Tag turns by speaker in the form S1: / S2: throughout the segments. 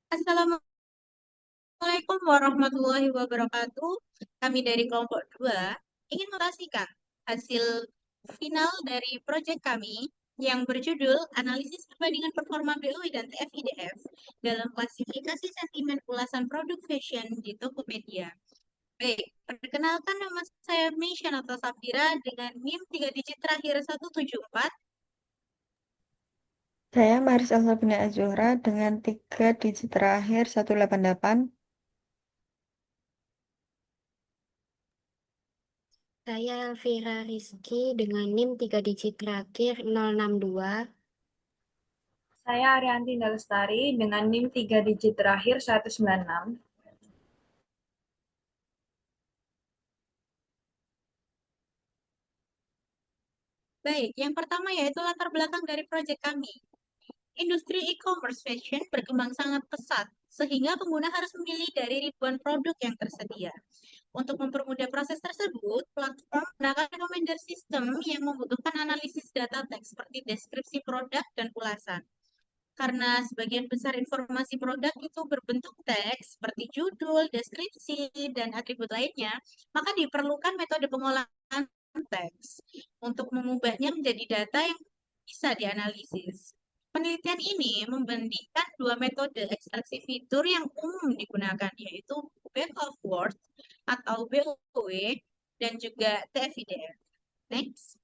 S1: Assalamualaikum warahmatullahi wabarakatuh. Kami dari kelompok 2 ingin memastikan hasil final dari proyek kami yang berjudul Analisis Perbandingan Performa BOW dan TFIDF dalam klasifikasi sentimen ulasan produk fashion di Tokopedia. Baik, perkenalkan nama saya Meisha Nata Safira dengan NIM 3 digit terakhir 174.
S2: Saya Maris Elsabina Azura dengan 3 digit terakhir 188.
S3: Saya Elvira Rizky dengan NIM 3 digit terakhir 062.
S4: Saya Arianti Lestari dengan NIM 3 digit terakhir 196.
S1: Baik, yang pertama yaitu latar belakang dari proyek kami. Industri e-commerce fashion berkembang sangat pesat, sehingga pengguna harus memilih dari ribuan produk yang tersedia. Untuk mempermudah proses tersebut, platform menggunakan recommender system yang membutuhkan analisis data teks seperti deskripsi produk dan ulasan. Karena sebagian besar informasi produk itu berbentuk teks seperti judul, deskripsi, dan atribut lainnya, maka diperlukan metode pengolahan teks untuk mengubahnya menjadi data yang bisa dianalisis. Penelitian ini membandingkan dua metode ekstraksi fitur yang umum digunakan, yaitu Back of Word atau BOW dan juga TF-IDF. Next.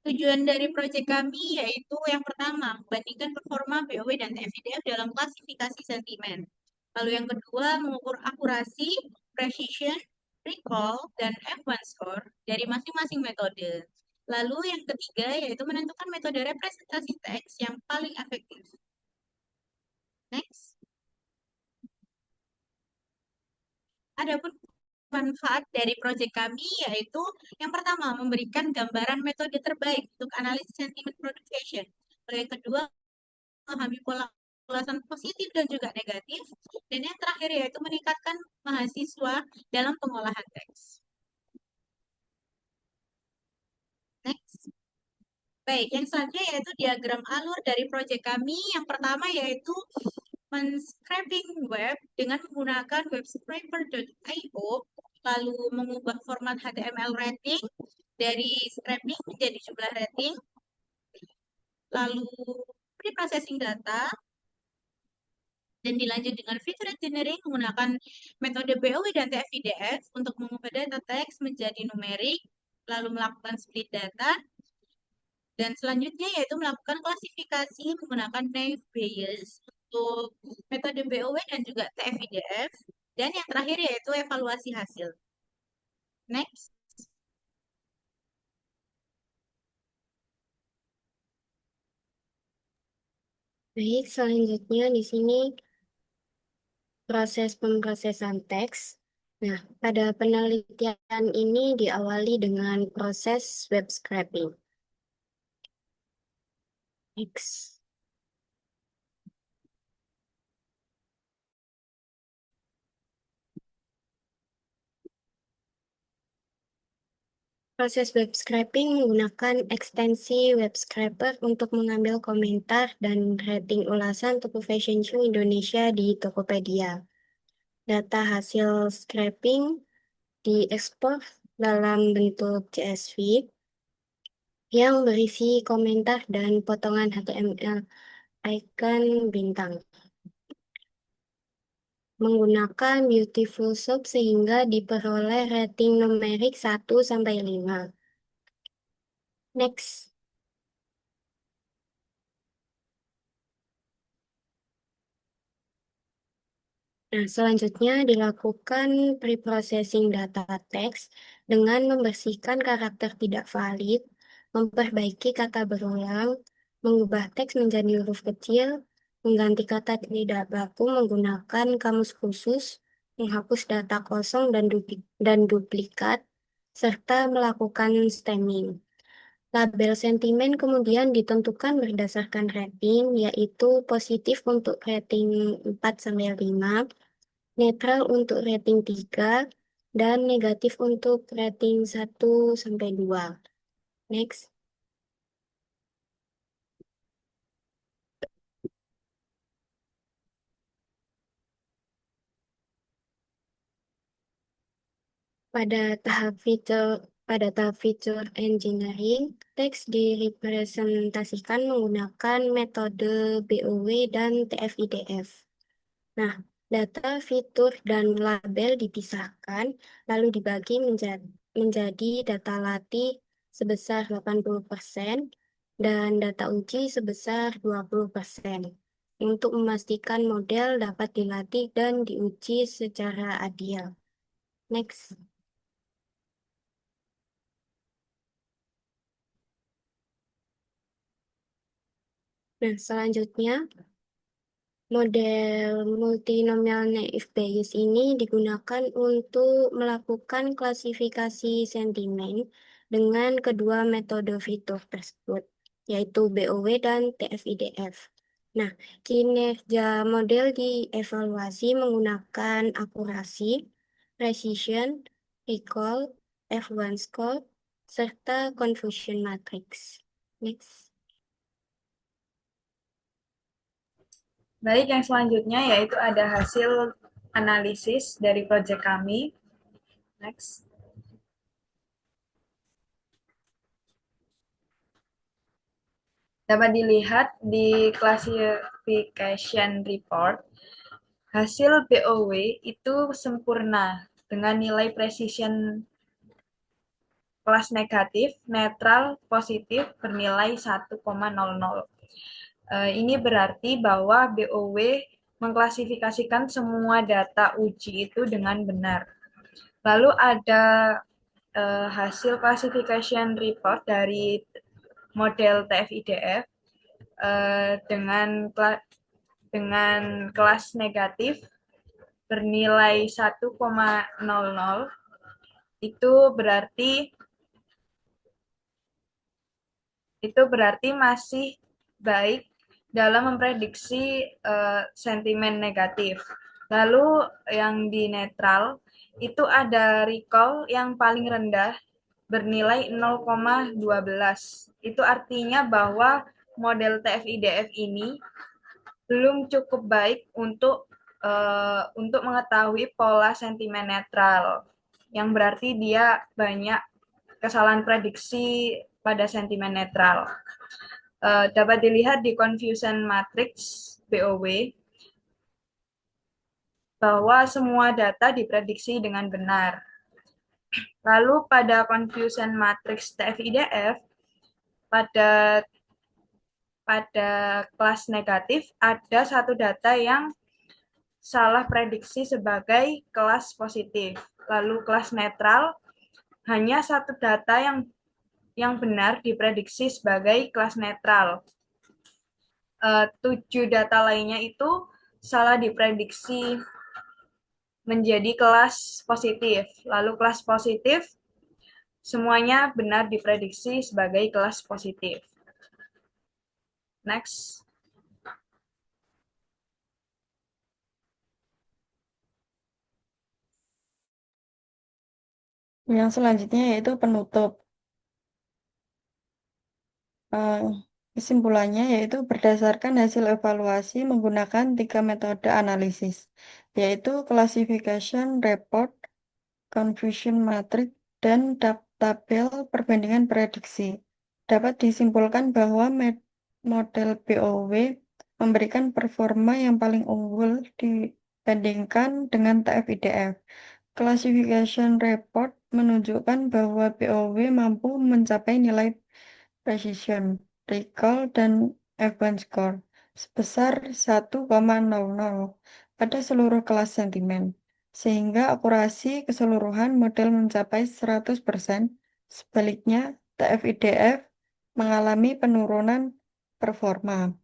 S1: Tujuan dari proyek kami yaitu yang pertama, membandingkan performa BOW dan TF-IDF dalam klasifikasi sentimen. Lalu yang kedua, mengukur akurasi, precision, recall, dan F1 score dari masing-masing metode. Lalu yang ketiga yaitu menentukan metode representasi teks yang paling efektif. Next. Adapun manfaat dari proyek kami yaitu yang pertama memberikan gambaran metode terbaik untuk analisis sentimen produk fashion. Lalu yang kedua memahami pola ulasan positif dan juga negatif. Dan yang terakhir yaitu meningkatkan mahasiswa dalam pengolahan teks. Next. Baik, yang selanjutnya yaitu diagram alur dari proyek kami. Yang pertama yaitu men-scraping web dengan menggunakan webscraper.io, lalu mengubah format HTML rating dari scraping menjadi jumlah rating, lalu pre-processing data, dan dilanjut dengan feature engineering menggunakan metode BOW dan TF-IDF untuk mengubah data teks menjadi numerik, lalu melakukan split data, dan selanjutnya yaitu melakukan klasifikasi menggunakan naive Bayes untuk metode BOW dan juga TF-IDF, dan yang terakhir yaitu evaluasi hasil. Next.
S3: Baik, selanjutnya di sini proses pemrosesan teks. Nah, pada penelitian ini diawali dengan proses web scraping. Next. Proses web scraping menggunakan ekstensi web scraper untuk mengambil komentar dan rating ulasan toko fashion show Indonesia di Tokopedia. Data hasil scraping diekspor dalam bentuk CSV yang berisi komentar dan potongan HTML icon bintang. Menggunakan Beautiful Shop sehingga diperoleh rating numerik 1-5. Next. Nah, selanjutnya dilakukan preprocessing data teks dengan membersihkan karakter tidak valid, memperbaiki kata berulang, mengubah teks menjadi huruf kecil, mengganti kata tidak baku menggunakan kamus khusus, menghapus data kosong dan duplikat, serta melakukan stemming. Label sentimen kemudian ditentukan berdasarkan rating, yaitu positif untuk rating 4-5, netral untuk rating 3, dan negatif untuk rating 1-2. Next. Pada tahap fitur engineering, teks direpresentasikan menggunakan metode BOW dan TF-IDF. Nah, data fitur dan label dipisahkan, lalu dibagi menjadi data latih sebesar 80% dan data uji sebesar 20% untuk memastikan model dapat dilatih dan diuji secara adil. Next. Nah, selanjutnya, model multinomial naive Bayes ini digunakan untuk melakukan klasifikasi sentimen dengan kedua metode fitur tersebut, yaitu BOW dan TF-IDF. Nah, kinerja model dievaluasi menggunakan akurasi, precision, recall, F1 score, serta confusion matrix. Next.
S4: Baik, yang selanjutnya yaitu ada hasil analisis dari proyek kami. Next. Dapat dilihat di classification report, hasil BOW itu sempurna dengan nilai precision kelas negatif, netral, positif bernilai 1,00. Ini berarti bahwa BOW mengklasifikasikan semua data uji itu dengan benar. Lalu ada hasil classification report dari model TF-IDF dengan kelas negatif bernilai 1,00, itu berarti masih baik dalam memprediksi sentimen negatif. Lalu yang di netral itu ada recall yang paling rendah bernilai 0,12. Itu artinya bahwa model TF-IDF ini belum cukup baik untuk mengetahui pola sentimen netral, yang berarti dia banyak kesalahan prediksi pada sentimen netral. Dapat dilihat di confusion matrix BOW bahwa semua data diprediksi dengan benar. Lalu pada confusion matrix TF-IDF, pada kelas negatif ada satu data yang salah prediksi sebagai kelas positif. Lalu kelas netral hanya satu data yang benar diprediksi sebagai kelas netral. 7 data lainnya itu salah diprediksi menjadi kelas positif. Lalu kelas positif semuanya benar diprediksi sebagai kelas positif. Next.
S2: Yang selanjutnya yaitu penutup. Kesimpulannya yaitu berdasarkan hasil evaluasi menggunakan 3 metode analisis, yaitu classification report, confusion matrix, dan tabel perbandingan prediksi. Dapat disimpulkan bahwa model BOW memberikan performa yang paling unggul dibandingkan dengan TF-IDF. Classification report menunjukkan bahwa BOW mampu mencapai nilai precision, recall, dan F1 score sebesar 1,00 pada seluruh kelas sentimen, sehingga akurasi keseluruhan model mencapai 100%. Sebaliknya, TF-IDF mengalami penurunan performa,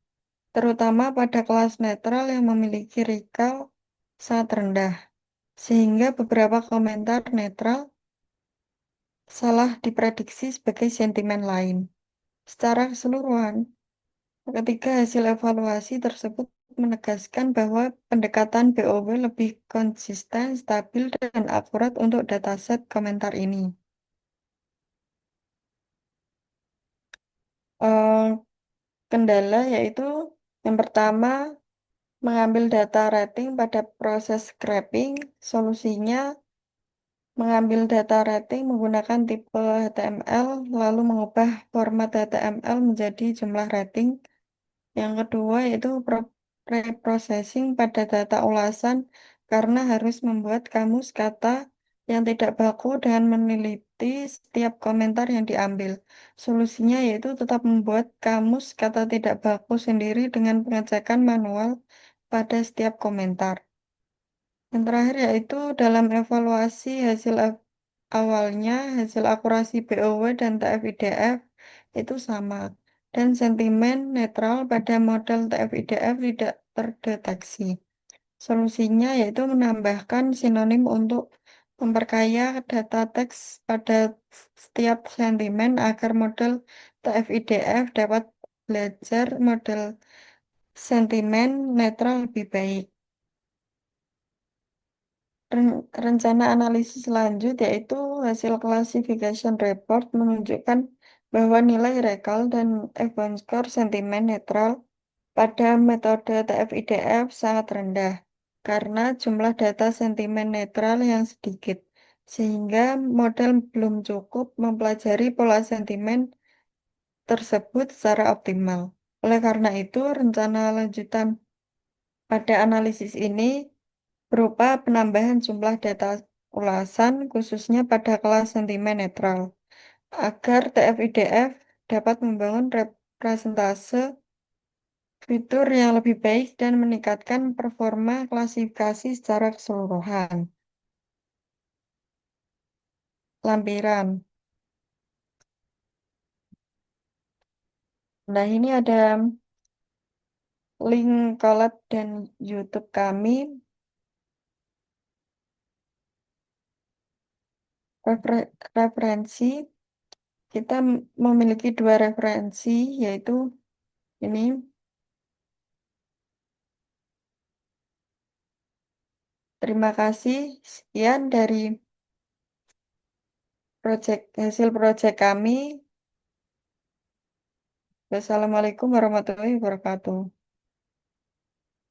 S2: terutama pada kelas netral yang memiliki recall sangat rendah, sehingga beberapa komentar netral salah diprediksi sebagai sentimen lain. Secara keseluruhan, ketiga hasil evaluasi tersebut menegaskan bahwa pendekatan BOW lebih konsisten, stabil, dan akurat untuk dataset komentar ini. Kendala yaitu yang pertama, mengambil data rating pada proses scraping. Solusinya mengambil data rating menggunakan tipe HTML, lalu mengubah format HTML menjadi jumlah rating. Yang kedua yaitu preprocessing pada data ulasan karena harus membuat kamus kata yang tidak baku dengan meneliti setiap komentar yang diambil. Solusinya yaitu tetap membuat kamus kata tidak baku sendiri dengan pengecekan manual pada setiap komentar. Yang terakhir yaitu dalam evaluasi hasil awalnya, hasil akurasi BOW dan TF-IDF itu sama. Dan sentimen netral pada model TF-IDF tidak terdeteksi. Solusinya yaitu menambahkan sinonim untuk memperkaya data teks pada setiap sentimen agar model TF-IDF dapat belajar model sentimen netral lebih baik. Rencana analisis lanjut yaitu hasil classification report menunjukkan bahwa nilai recall dan F1 score sentimen netral pada metode TF-IDF sangat rendah karena jumlah data sentimen netral yang sedikit, sehingga model belum cukup mempelajari pola sentimen tersebut secara optimal. Oleh karena itu, rencana lanjutan pada analisis ini berupa penambahan jumlah data ulasan khususnya pada kelas sentimen netral agar TF-IDF dapat membangun representase fitur yang lebih baik dan meningkatkan performa klasifikasi secara keseluruhan. Lampiran. Nah, ini ada link Colab dan YouTube kami. Referensi, kita memiliki dua referensi, yaitu ini. Terima kasih. Sekian dari hasil proyek kami. Wassalamualaikum warahmatullahi wabarakatuh.